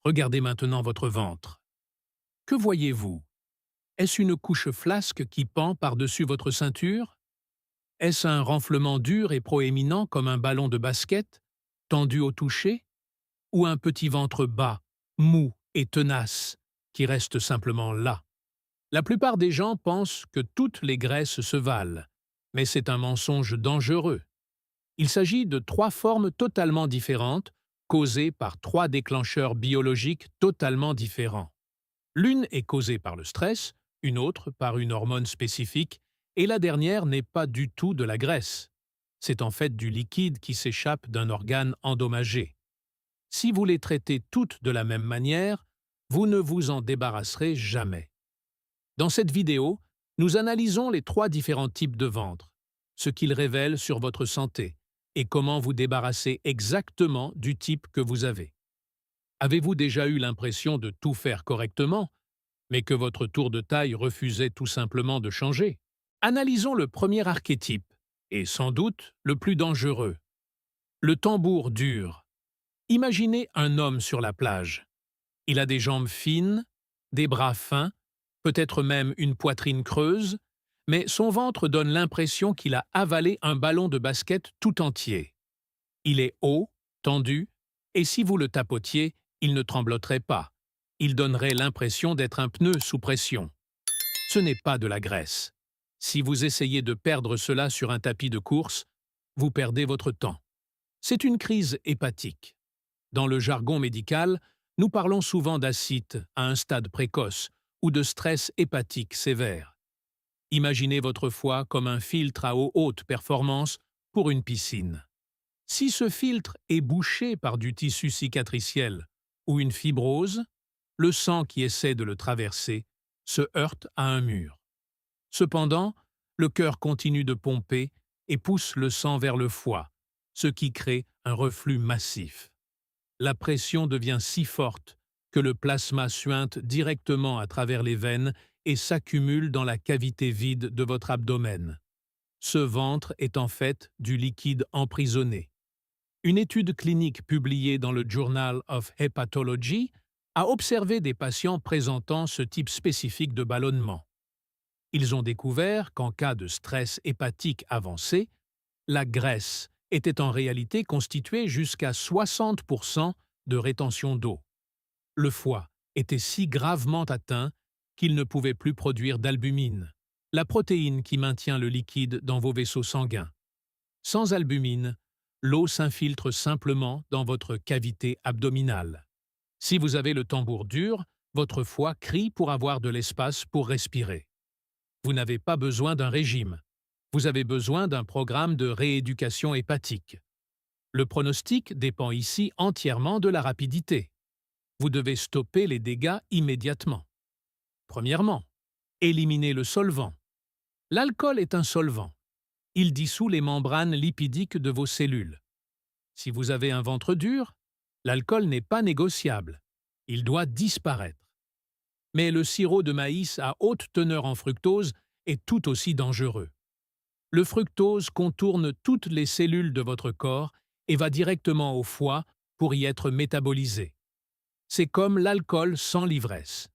Regardez maintenant votre ventre. Que voyez-vous? Est-ce une couche flasque qui pend par-dessus votre ceinture? Est-ce un renflement dur et proéminent comme un ballon de basket, tendu au toucher? Ou un petit ventre bas, mou et tenace, qui reste simplement là? La plupart des gens pensent que toutes les graisses se valent, mais c'est un mensonge dangereux. Il s'agit de trois formes totalement différentes, causées par trois déclencheurs biologiques totalement différents. L'une est causée par le stress, une autre par une hormone spécifique, et la dernière n'est pas du tout de la graisse. C'est en fait du liquide qui s'échappe d'un organe endommagé. Si vous les traitez toutes de la même manière, vous ne vous en débarrasserez jamais. Dans cette vidéo, nous analysons les trois différents types de ventre, ce qu'ils révèlent sur votre santé et comment vous débarrasser exactement du type que vous avez. Avez-vous déjà eu l'impression de tout faire correctement, mais que votre tour de taille refusait tout simplement de changer? Analysons le premier archétype, et sans doute le plus dangereux. Le tambour dur. Imaginez un homme sur la plage. Il a des jambes fines, des bras fins, peut-être même une poitrine creuse, mais son ventre donne l'impression qu'il a avalé un ballon de basket tout entier. Il est haut, tendu, et si vous le tapotiez, il ne trembloterait pas. Il donnerait l'impression d'être un pneu sous pression. Ce n'est pas de la graisse. Si vous essayez de perdre cela sur un tapis de course, vous perdez votre temps. C'est une crise hépatique. Dans le jargon médical, nous parlons souvent d'acide à un stade précoce ou de stress hépatique sévère. Imaginez votre foie comme un filtre à eau haute performance pour une piscine. Si ce filtre est bouché par du tissu cicatriciel ou une fibrose, le sang qui essaie de le traverser se heurte à un mur. Cependant, le cœur continue de pomper et pousse le sang vers le foie, ce qui crée un reflux massif. La pression devient si forte que le plasma suinte directement à travers les veines et s'accumule dans la cavité vide de votre abdomen. Ce ventre est en fait du liquide emprisonné. Une étude clinique publiée dans le Journal of Hepatology a observé des patients présentant ce type spécifique de ballonnement. Ils ont découvert qu'en cas de stress hépatique avancé, la graisse était en réalité constituée jusqu'à 60% de rétention d'eau. Le foie était si gravement atteint qu'il ne pouvait plus produire d'albumine, la protéine qui maintient le liquide dans vos vaisseaux sanguins. Sans albumine, l'eau s'infiltre simplement dans votre cavité abdominale. Si vous avez le tambour dur, votre foie crie pour avoir de l'espace pour respirer. Vous n'avez pas besoin d'un régime. Vous avez besoin d'un programme de rééducation hépatique. Le pronostic dépend ici entièrement de la rapidité. Vous devez stopper les dégâts immédiatement. Premièrement, éliminez le solvant. L'alcool est un solvant. Il dissout les membranes lipidiques de vos cellules. Si vous avez un ventre dur, l'alcool n'est pas négociable. Il doit disparaître. Mais le sirop de maïs à haute teneur en fructose est tout aussi dangereux. Le fructose contourne toutes les cellules de votre corps et va directement au foie pour y être métabolisé. C'est comme l'alcool sans l'ivresse.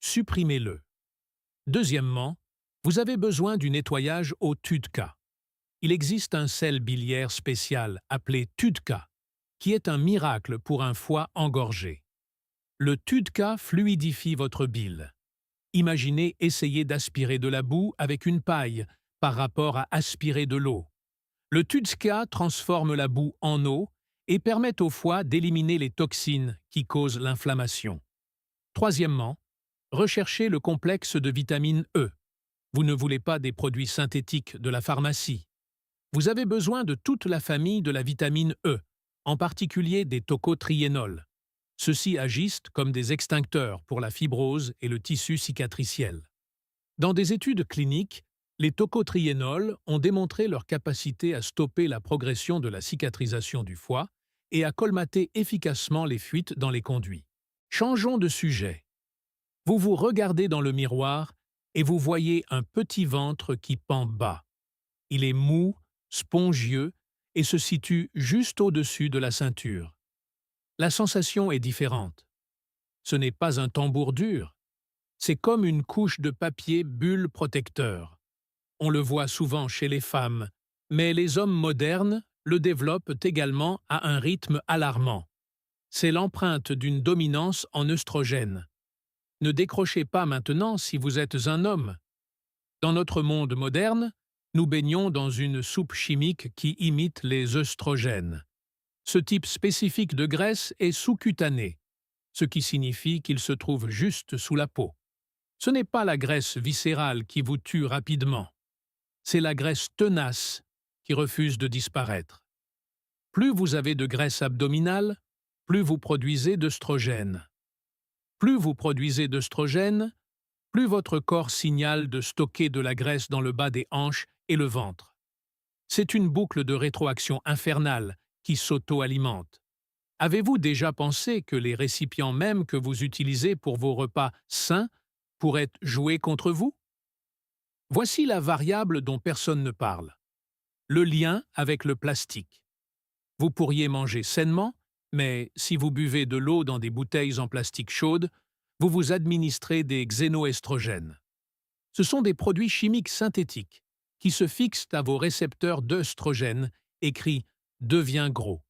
Supprimez-le. Deuxièmement, vous avez besoin du nettoyage au TUDCA. Il existe un sel biliaire spécial appelé TUDCA, qui est un miracle pour un foie engorgé. Le TUDCA fluidifie votre bile. Imaginez essayer d'aspirer de la boue avec une paille par rapport à aspirer de l'eau. Le TUDCA transforme la boue en eau et permet au foie d'éliminer les toxines qui causent l'inflammation. Troisièmement, recherchez le complexe de vitamine E. Vous ne voulez pas des produits synthétiques de la pharmacie. Vous avez besoin de toute la famille de la vitamine E, en particulier des tocotriénols. Ceux-ci agissent comme des extincteurs pour la fibrose et le tissu cicatriciel. Dans des études cliniques, les tocotriénols ont démontré leur capacité à stopper la progression de la cicatrisation du foie et à colmater efficacement les fuites dans les conduits. Changeons de sujet. Vous vous regardez dans le miroir et vous voyez un petit ventre qui pend bas. Il est mou, spongieux et se situe juste au-dessus de la ceinture. La sensation est différente. Ce n'est pas un tambour dur. C'est comme une couche de papier bulle protecteur. On le voit souvent chez les femmes, mais les hommes modernes le développent également à un rythme alarmant. C'est l'empreinte d'une dominance en œstrogène. Ne décrochez pas maintenant si vous êtes un homme. Dans notre monde moderne, nous baignons dans une soupe chimique qui imite les œstrogènes. Ce type spécifique de graisse est sous-cutané, ce qui signifie qu'il se trouve juste sous la peau. Ce n'est pas la graisse viscérale qui vous tue rapidement. C'est la graisse tenace qui refuse de disparaître. Plus vous avez de graisse abdominale, plus vous produisez d'œstrogènes. Plus vous produisez d'œstrogènes, plus votre corps signale de stocker de la graisse dans le bas des hanches et le ventre. C'est une boucle de rétroaction infernale qui s'auto-alimente. Avez-vous déjà pensé que les récipients mêmes que vous utilisez pour vos repas sains pourraient jouer contre vous? Voici la variable dont personne ne parle. Le lien avec le plastique. Vous pourriez manger sainement, mais si vous buvez de l'eau dans des bouteilles en plastique chaudes, vous vous administrez des xénoestrogènes. Ce sont des produits chimiques synthétiques qui se fixent à vos récepteurs d'œstrogènes, écrits « devient gros ».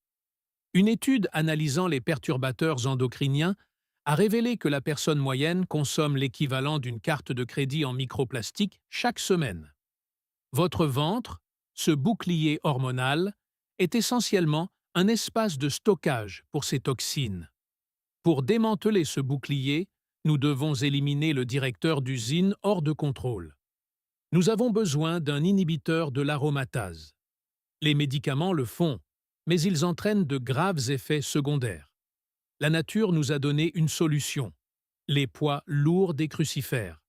Une étude analysant les perturbateurs endocriniens a révélé que la personne moyenne consomme l'équivalent d'une carte de crédit en microplastique chaque semaine. Votre ventre, ce bouclier hormonal, est essentiellement un espace de stockage pour ces toxines. Pour démanteler ce bouclier, nous devons éliminer le directeur d'usine hors de contrôle. Nous avons besoin d'un inhibiteur de l'aromatase. Les médicaments le font, mais ils entraînent de graves effets secondaires. La nature nous a donné une solution, les pois lourds des crucifères.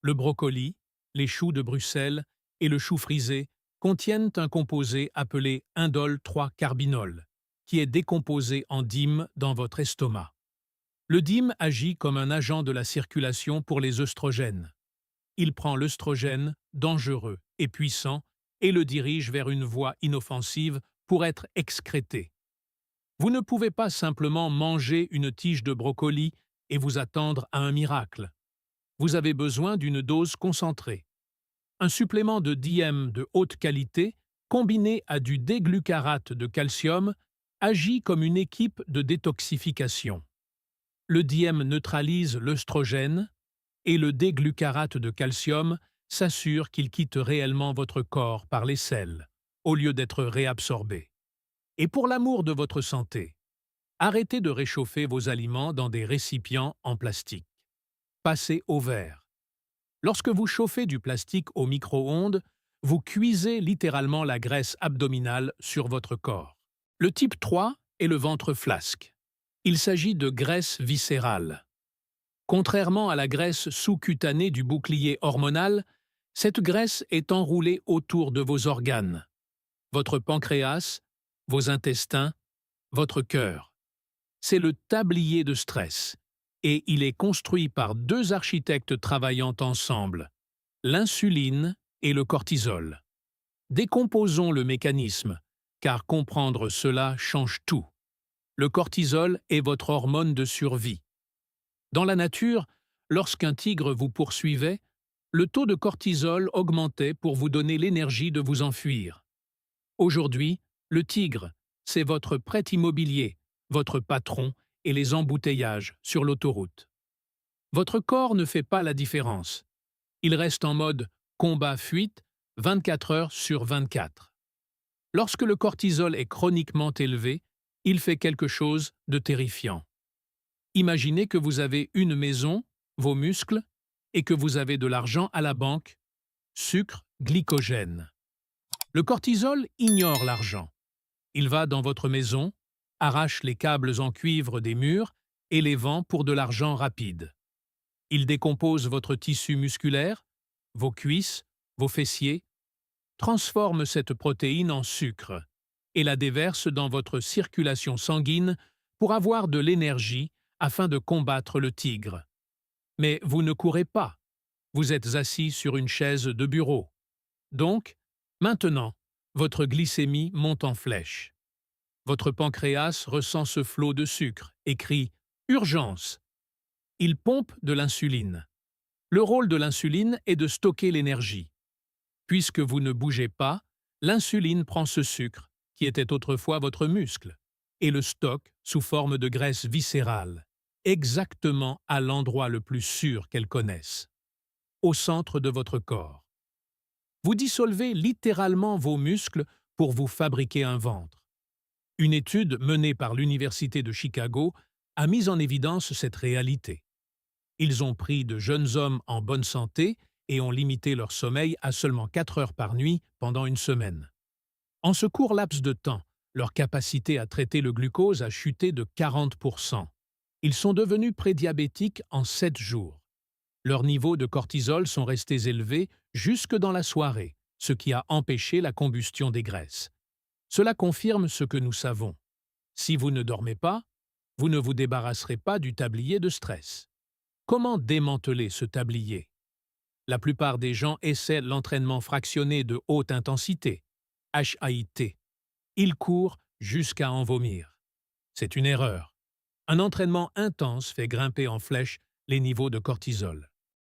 Le brocoli, les choux de Bruxelles et le chou frisé contiennent un composé appelé indole 3-carbinol, qui est décomposé en dym dans votre estomac. Le dym agit comme un agent de la circulation pour les œstrogènes. Il prend l'œstrogène, dangereux et puissant, et le dirige vers une voie inoffensive pour être excrété. Vous ne pouvez pas simplement manger une tige de brocoli et vous attendre à un miracle. Vous avez besoin d'une dose concentrée. Un supplément de DM de haute qualité, combiné à du déglucarate de calcium, agit comme une équipe de détoxification. Le DM neutralise l'œstrogène et le déglucarate de calcium s'assure qu'il quitte réellement votre corps par les selles, au lieu d'être réabsorbé. Et pour l'amour de votre santé, arrêtez de réchauffer vos aliments dans des récipients en plastique. Passez au verre. Lorsque vous chauffez du plastique au micro-ondes, vous cuisez littéralement la graisse abdominale sur votre corps. Le type 3 est le ventre flasque. Il s'agit de graisse viscérale. Contrairement à la graisse sous-cutanée du bouclier hormonal, cette graisse est enroulée autour de vos organes, votre pancréas, vos intestins, votre cœur. C'est le tablier de stress, et il est construit par deux architectes travaillant ensemble, l'insuline et le cortisol. Décomposons le mécanisme, car comprendre cela change tout. Le cortisol est votre hormone de survie. Dans la nature, lorsqu'un tigre vous poursuivait, le taux de cortisol augmentait pour vous donner l'énergie de vous enfuir. Aujourd'hui, le tigre, c'est votre prêt immobilier, votre patron et les embouteillages sur l'autoroute. Votre corps ne fait pas la différence. Il reste en mode combat-fuite 24 heures sur 24. Lorsque le cortisol est chroniquement élevé, il fait quelque chose de terrifiant. Imaginez que vous avez une maison, vos muscles, et que vous avez de l'argent à la banque, sucre, glycogène. Le cortisol ignore l'argent. Il va dans votre maison, arrache les câbles en cuivre des murs et les vend pour de l'argent rapide. Il décompose votre tissu musculaire, vos cuisses, vos fessiers, transforme cette protéine en sucre et la déverse dans votre circulation sanguine pour avoir de l'énergie afin de combattre le tigre. Mais vous ne courez pas, vous êtes assis sur une chaise de bureau. Donc, maintenant, votre glycémie monte en flèche. Votre pancréas ressent ce flot de sucre et crie « Urgence !» Il pompe de l'insuline. Le rôle de l'insuline est de stocker l'énergie. Puisque vous ne bougez pas, l'insuline prend ce sucre, qui était autrefois votre muscle, et le stocke sous forme de graisse viscérale, exactement à l'endroit le plus sûr qu'elle connaisse, au centre de votre corps. Vous dissolvez littéralement vos muscles pour vous fabriquer un ventre. Une étude menée par l'Université de Chicago a mis en évidence cette réalité. Ils ont pris de jeunes hommes en bonne santé et ont limité leur sommeil à seulement 4 heures par nuit pendant une semaine. En ce court laps de temps, leur capacité à traiter le glucose a chuté de 40%. Ils sont devenus prédiabétiques en 7 jours. Leurs niveaux de cortisol sont restés élevés jusque dans la soirée, ce qui a empêché la combustion des graisses. Cela confirme ce que nous savons. Si vous ne dormez pas, vous ne vous débarrasserez pas du tablier de stress. Comment démanteler ce tablier? La plupart des gens essaient l'entraînement fractionné de haute intensité, HIIT. Ils courent jusqu'à en vomir. C'est une erreur. Un entraînement intense fait grimper en flèche les niveaux de cortisol.